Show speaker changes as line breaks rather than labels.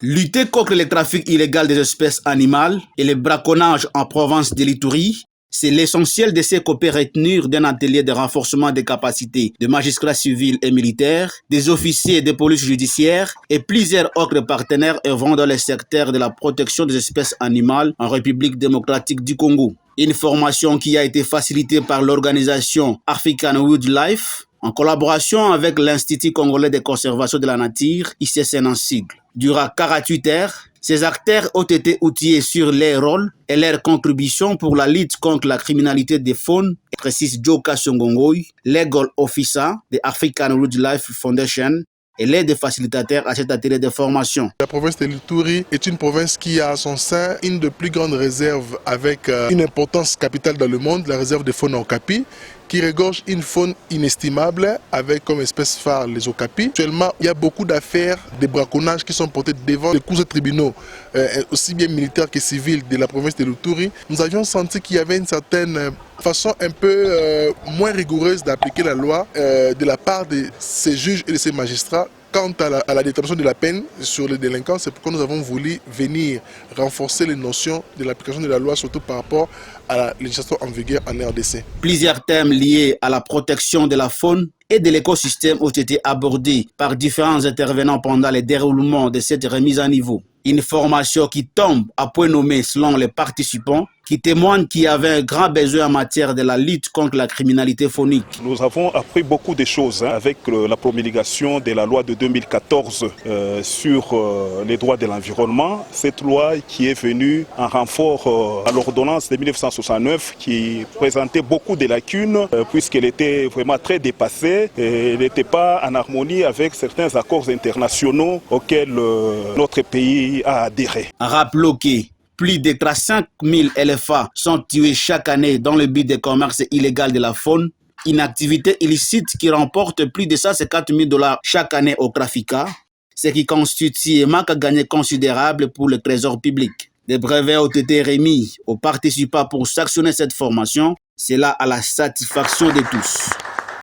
Lutter contre le trafic illégal des espèces animales et le braconnage en province de l'Ituri, c'est l'essentiel de ce qu'on peut retenir d'un atelier de renforcement des capacités de magistrats civils et militaires, des officiers de police judiciaire et plusieurs autres partenaires œuvrant dans le secteur de la protection des espèces animales en République démocratique du Congo. Une formation qui a été facilitée par l'organisation African Wildlife en collaboration avec l'Institut congolais de conservation de la nature, ICCN en sigle. Durant 48 heures, ces acteurs ont été outillés sur leurs rôles et leurs contributions pour la lutte contre la criminalité des faunes, précise Joka Songongoy, Legal Officer de African Wildlife Foundation, et l'aide facilitateur à cet atelier de formation.
La province de l'Ituri est une province qui a à son sein une des plus grandes réserves avec une importance capitale dans le monde, la réserve de faune Okapi, qui regorge une faune inestimable avec comme espèce phare les okapis. Actuellement, il y a beaucoup d'affaires de braconnage qui sont portées devant les cours de tribunaux, aussi bien militaires que civils de la province de l'Ituri. Nous avions senti qu'il y avait une certaine façon un peu moins rigoureuse d'appliquer la loi de la part de ces juges et de ces magistrats. Quant à la détention de la peine sur les délinquants, c'est pourquoi nous avons voulu venir renforcer les notions de l'application de la loi, surtout par rapport à la législation en vigueur en RDC.
Plusieurs thèmes liés à la protection de la faune et de l'écosystème ont été abordés par différents intervenants pendant le déroulement de cette remise à niveau. Une formation qui tombe à point nommé selon les participants, qui témoigne qu'il y avait un grand besoin en matière de la lutte contre la criminalité faunique.
Nous avons appris beaucoup de choses avec la promulgation de la loi de 2014 sur les droits de l'environnement. Cette loi qui est venue en renfort à l'ordonnance de 1969 qui présentait beaucoup de lacunes puisqu'elle était vraiment très dépassée et elle n'était pas en harmonie avec certains accords internationaux auxquels notre pays a adhéré.
Rappelons que plus de 35 000 éléphants sont tués chaque année dans le but de commerce illégal de la faune, une activité illicite qui remporte plus de 150 000 $ chaque année aux trafiquants, ce qui constitue un manque à gagner considérable pour le trésor public. Des brevets ont été remis aux participants pour sanctionner cette formation, cela à la satisfaction de tous.